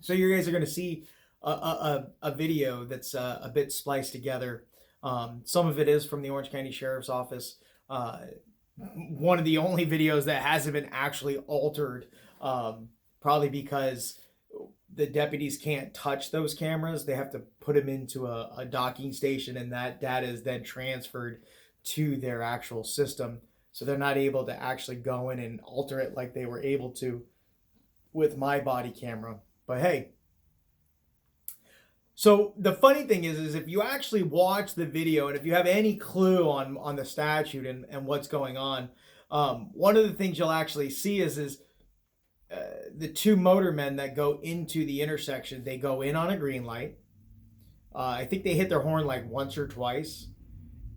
So you guys are going to see a video that's a bit spliced together. Some of it is from the Orange County Sheriff's Office. One of the only videos that hasn't been actually altered, probably because the deputies can't touch those cameras. They have to put them into a docking station, and that data is then transferred to their actual system. So they're not able to actually go in and alter it like they were able to with my body camera. But hey, so the funny thing is if you actually watch the video and if you have any clue on the statute and what's going on, one of the things you'll actually see is the two motormen that go into the intersection. They go in on a green light. I think they hit their horn like once or twice,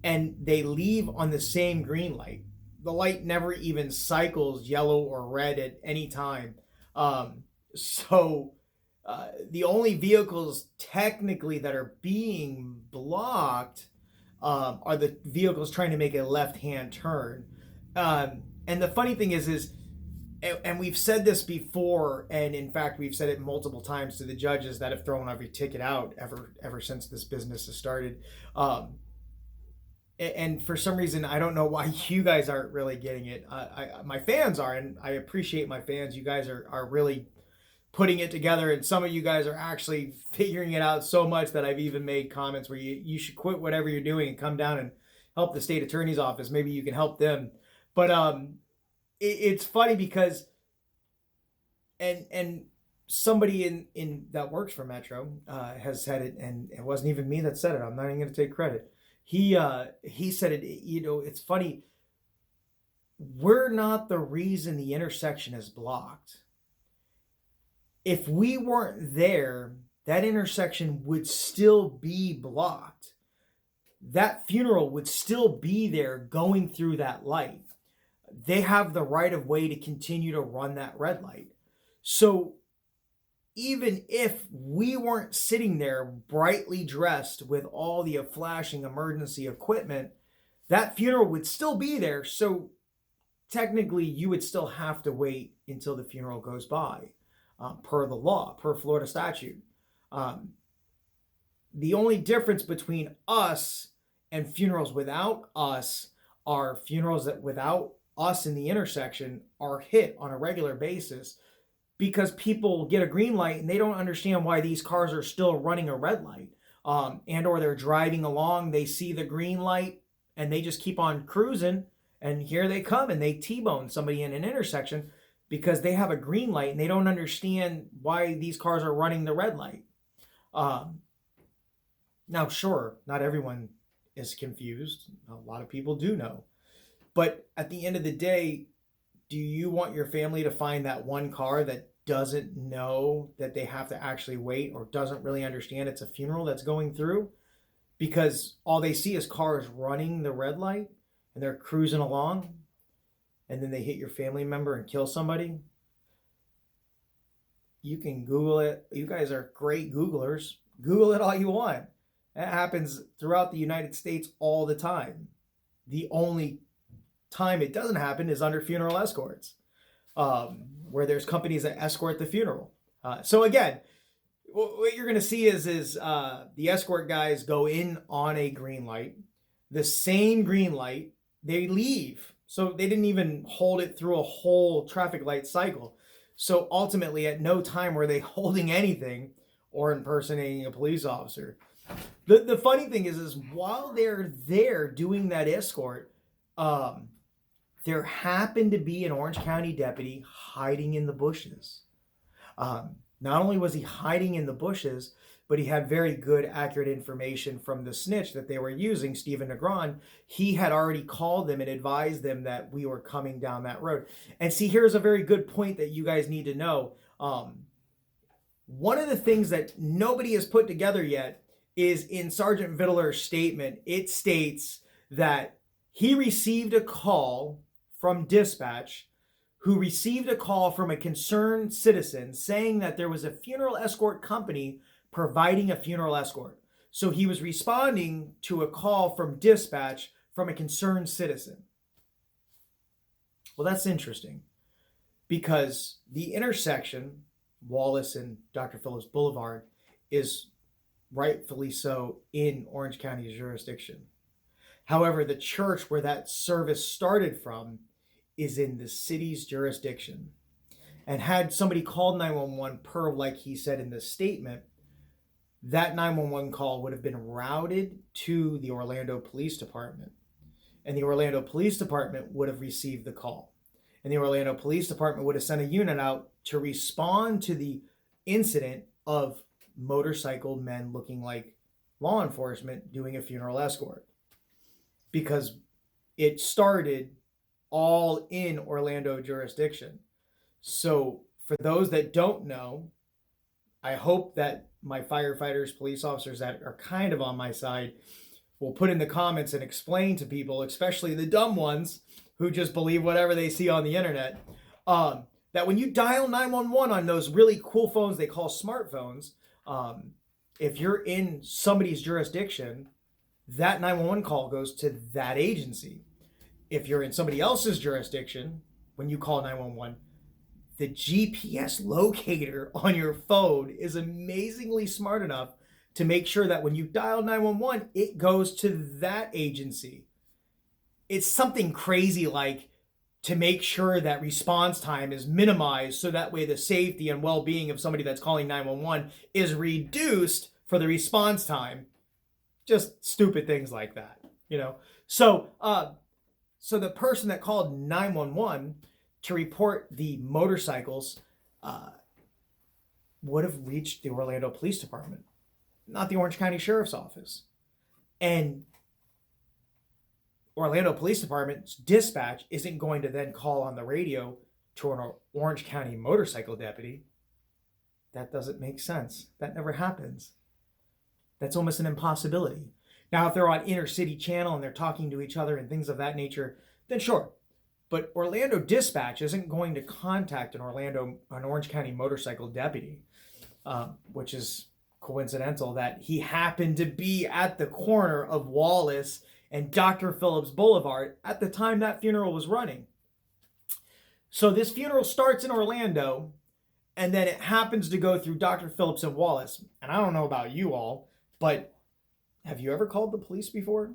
and they leave on the same green light. The light never even cycles yellow or red at any time. So the only vehicles technically that are being blocked are the vehicles trying to make a left-hand turn. And the funny thing is, and we've said this before, and in fact we've said it multiple times to the judges that have thrown every ticket out ever since this business has started. And for some reason, I don't know why you guys aren't really getting it. My fans are, and I appreciate my fans. You guys are really putting it together, and some of you guys are actually figuring it out so much that I've even made comments where you should quit whatever you're doing and come down and help the state attorney's office. Maybe you can help them. But it's funny because and somebody in that works for Metro has said it, and it wasn't even me that said it. I'm not even going to take credit. He said it. It's funny. We're not the reason the intersection is blocked. If we weren't there, that intersection would still be blocked. That funeral would still be there going through that light. They have the right of way to continue to run that red light. So even if we weren't sitting there brightly dressed with all the flashing emergency equipment, that funeral would still be there. So technically you would still have to wait until the funeral goes by, per the law, per Florida statute. The only difference between us and funerals without us are funerals that without us in the intersection are hit on a regular basis because people get a green light and they don't understand why these cars are still running a red light. And or they're driving along, they see the green light and they just keep on cruising, and here they come and they T-bone somebody in an intersection because they have a green light and they don't understand why these cars are running the red light. Now, sure, not everyone is confused. A lot of people do know. But at the end of the day, do you want your family to find that one car that doesn't know that they have to actually wait or doesn't really understand it's a funeral that's going through? Because all they see is cars running the red light and they're cruising along, and then they hit your family member and kill somebody. You can Google it. You guys are great Googlers. Google it all you want. That happens throughout the United States all the time. The only time it doesn't happen is under funeral escorts, where there's companies that escort the funeral. So again, what you're going to see is the escort guys go in on a green light, the same green light, they leave. So they didn't even hold it through a whole traffic light cycle. So ultimately, at no time were they holding anything or impersonating a police officer. The funny thing is while they're there doing that escort, there happened to be an Orange County deputy hiding in the bushes. Not only was he hiding in the bushes, but he had very good, accurate information from the snitch that they were using, Stephen Negron. He had already called them and advised them that we were coming down that road. And see, here's a very good point that you guys need to know. One of the things that nobody has put together yet is in Sergeant Vidler's statement. It states that he received a call from dispatch, who received a call from a concerned citizen saying that there was a funeral escort company providing a funeral escort. So he was responding to a call from dispatch from a concerned citizen. Well, that's interesting because the intersection Wallace and Dr. Phillips Boulevard is rightfully so in Orange County's jurisdiction. However, the church where that service started from is in the city's jurisdiction. And had somebody called 911 per, like he said in the statement, that 911 call would have been routed to the Orlando Police Department. And the Orlando Police Department would have received the call. And the Orlando Police Department would have sent a unit out to respond to the incident of motorcycle men looking like law enforcement doing a funeral escort. Because it started all in Orlando jurisdiction. So for those that don't know, I hope that my firefighters, police officers that are kind of on my side will put in the comments and explain to people, especially the dumb ones who just believe whatever they see on the internet, that when you dial 911 on those really cool phones they call smartphones, if you're in somebody's jurisdiction, that 911 call goes to that agency. If you're in somebody else's jurisdiction, when you call 911, the GPS locator on your phone is amazingly smart enough to make sure that when you dial 911, it goes to that agency. It's something crazy like to make sure that response time is minimized so that way the safety and well-being of somebody that's calling 911 is reduced for the response time. Just stupid things like that, you know. So the person that called 911 to report the motorcycles would have reached the Orlando Police Department, not the Orange County Sheriff's Office. And Orlando Police Department's dispatch isn't going to then call on the radio to an Orange County motorcycle deputy. That doesn't make sense. That never happens. That's almost an impossibility. Now, if they're on intercity channel and they're talking to each other and things of that nature, then sure. But Orlando Dispatch isn't going to contact an Orange County motorcycle deputy, which is coincidental that he happened to be at the corner of Wallace and Dr. Phillips Boulevard at the time that funeral was running. So this funeral starts in Orlando, and then it happens to go through Dr. Phillips and Wallace. And I don't know about you all, but have you ever called the police before?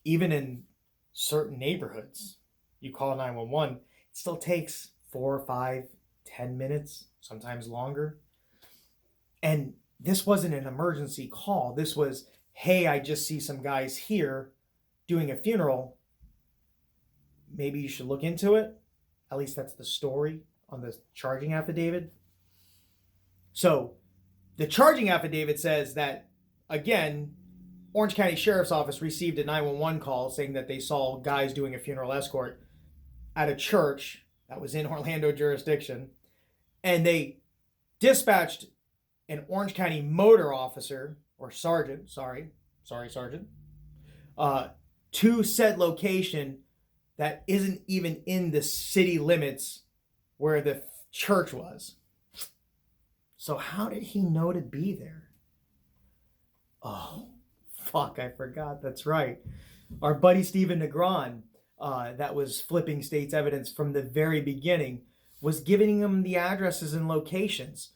Even in certain neighborhoods, you call 911, it still takes 4, 5, 10 minutes, sometimes longer. And this wasn't an emergency call. This was, hey, I just see some guys here doing a funeral. Maybe you should look into it. At least that's the story on the charging affidavit. So the charging affidavit says that, again, Orange County Sheriff's Office received a 911 call saying that they saw guys doing a funeral escort at a church that was in Orlando jurisdiction. And they dispatched an Orange County motor officer, or sergeant, sorry, sergeant, to said location that isn't even in the city limits where the church was. So how did he know to be there? Oh, fuck, I forgot. That's right. Our buddy Stephen Negron, that was flipping state's evidence from the very beginning, was giving him the addresses and locations.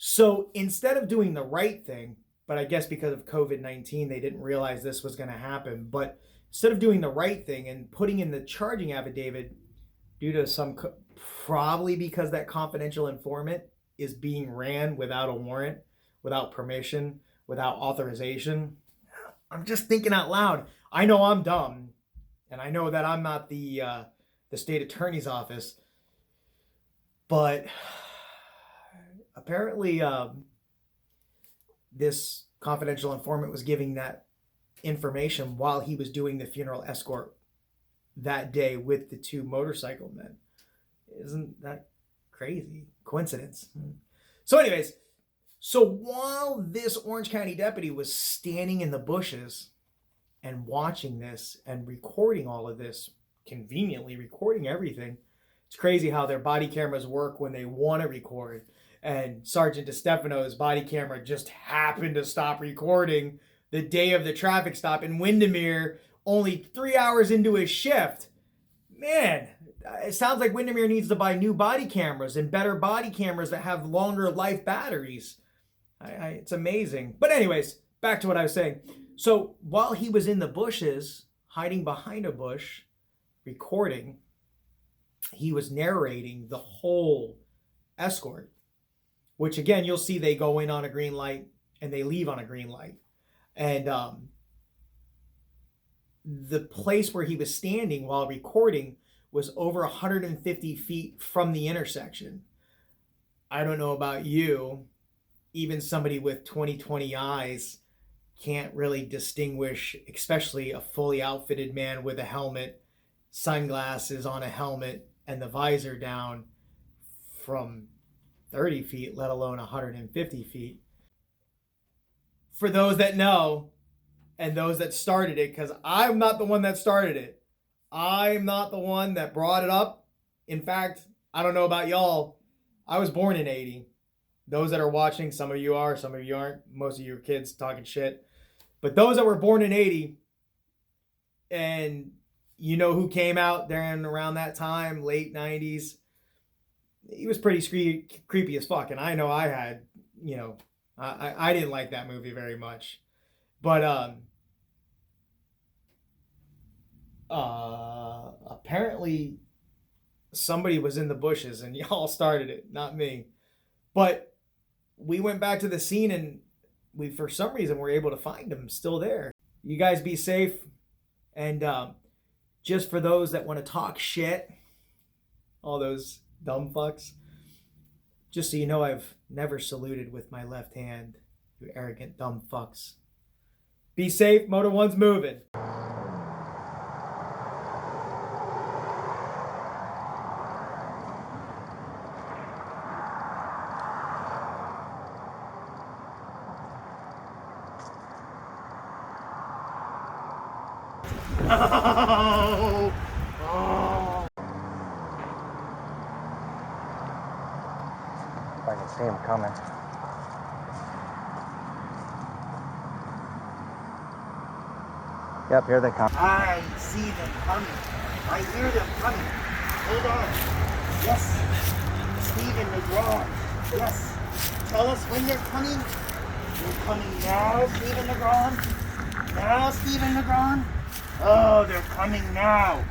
So instead of doing the right thing, but I guess because of COVID-19, they didn't realize this was going to happen. But instead of doing the right thing and putting in the charging affidavit due to some, probably because that confidential informant is being ran without a warrant, without permission, without authorization. I'm just thinking out loud. I know I'm dumb, and I know that I'm not the state attorney's office, but apparently this confidential informant was giving that information while he was doing the funeral escort that day with the two motorcycle men. Isn't that crazy? Coincidence. So anyways, so while this Orange County deputy was standing in the bushes and watching this and recording all of this, conveniently recording everything, it's crazy how their body cameras work when they want to record. And Sergeant DeStefano's body camera just happened to stop recording the day of the traffic stop in Windermere, only 3 hours into his shift. Man, it sounds like Windermere needs to buy new body cameras and better body cameras that have longer life batteries. It's amazing. But anyways, back to what I was saying. So while he was in the bushes, hiding behind a bush, recording, he was narrating the whole escort, which again, you'll see they go in on a green light and they leave on a green light. And the place where he was standing while recording was over 150 feet from the intersection. I don't know about you, even somebody with 20/20 eyes can't really distinguish, especially a fully outfitted man with a helmet, sunglasses on a helmet, and the visor down from 30 feet, let alone 150 feet. For those that know, and those that started it, because I'm not the one that started it. I'm not the one that brought it up. In fact, I don't know about y'all. I was born in 80. Those that are watching, some of you are, some of you aren't. Most of you are kids talking shit. But those that were born in 80, and you know who came out there and around that time, late 90s, he was pretty creepy as fuck. And I know I had, I didn't like that movie very much. But apparently somebody was in the bushes and y'all started it, not me. But we went back to the scene and we, for some reason, were able to find him still there. You guys be safe. And just for those that want to talk shit, all those dumb fucks, just so you know, I've never saluted with my left hand, you arrogant dumb fucks. Be safe, Motor One's moving. Oh! Oh! If I can see him coming. Yep, here they come. I see them coming. I hear them coming. Hold on. Yes. Stephen LeGrand. Yes. Tell us when they're coming. They're coming now, Stephen LeGrand. Now, Stephen LeGrand. Oh, they're coming now.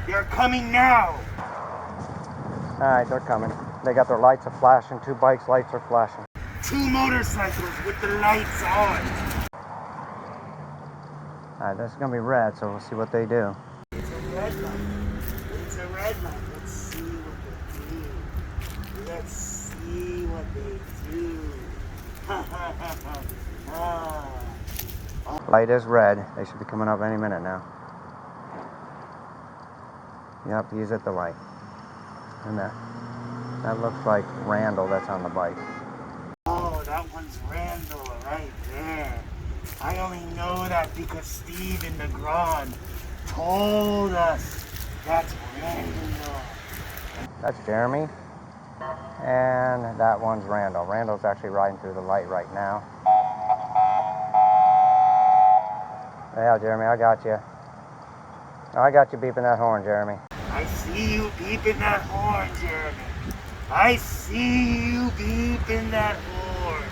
They're coming now. Alright, they're coming. They got their lights are flashing. 2 bikes' lights are flashing. 2 motorcycles with the lights on. Alright, this is going to be red, so we'll see what they do. It's a red light. It's a red light. Let's see what they do. Let's see what they do. Ha ha ha ha. Ah. Light is red. They should be coming up any minute now. Yep, he's at the light. And that looks like Randall that's on the bike. Oh, that one's Randall right there. I only know that because Stephen LeGrand told us that's Randall. That's Jeremy. And that one's Randall. Randall's actually riding through the light right now. Yeah, Jeremy, I got you. I got you beeping that horn, Jeremy. I see you beeping that horn, Jeremy. I see you beeping that horn.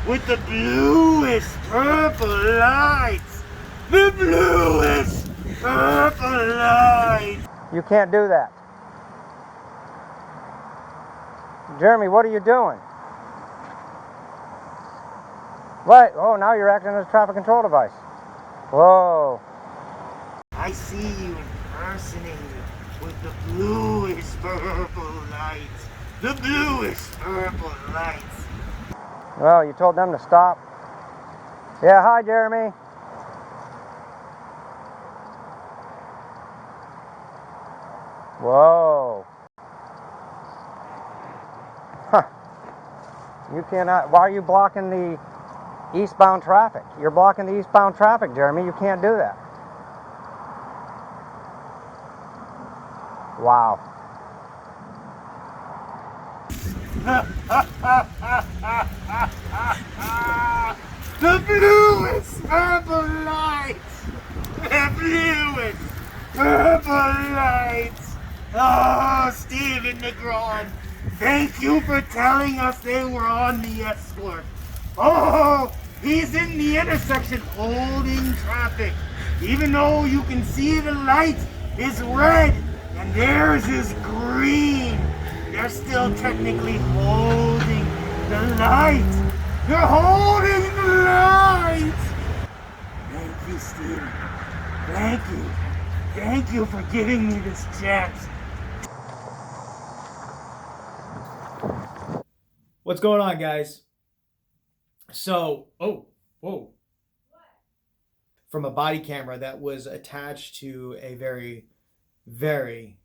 With the bluest purple lights. The bluest purple lights. You can't do that. Jeremy, what are you doing? What? Oh, now you're acting as a traffic control device. Whoa. I see you impersonating with the bluest purple lights. The bluest purple lights. Well, you told them to stop. Yeah, hi, Jeremy. Whoa. Huh. You cannot. Why are you blocking the eastbound traffic? You're blocking the eastbound traffic, Jeremy. You can't do that. Wow. The bluest purple lights. The bluest purple lights. Oh, Stephen Negron, thank you for telling us they were on the escort. Oh, he's in the intersection holding traffic. Even though you can see the light is red and theirs is green, they're still technically holding the light. They're holding the light. Thank you, Stephen. Thank you. Thank you for giving me this chance. What's going on, guys? So, whoa. From a body camera that was attached to a very, very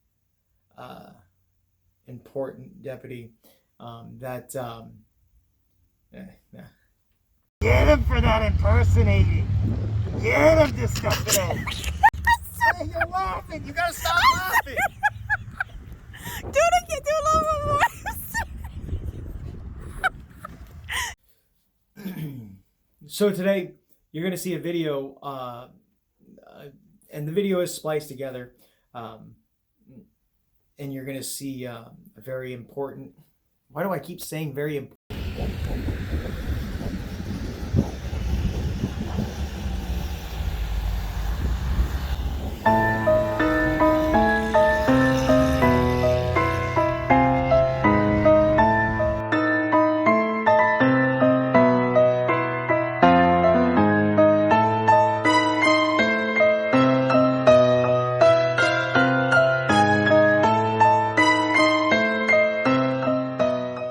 important deputy Get him for that impersonating. Get him, disgusting. Hey, you're laughing. You gotta stop laughing. Do it again. Do a little more. So today you're going to see a video, and the video is spliced together, and you're going to see a very important. Why do I keep saying very important?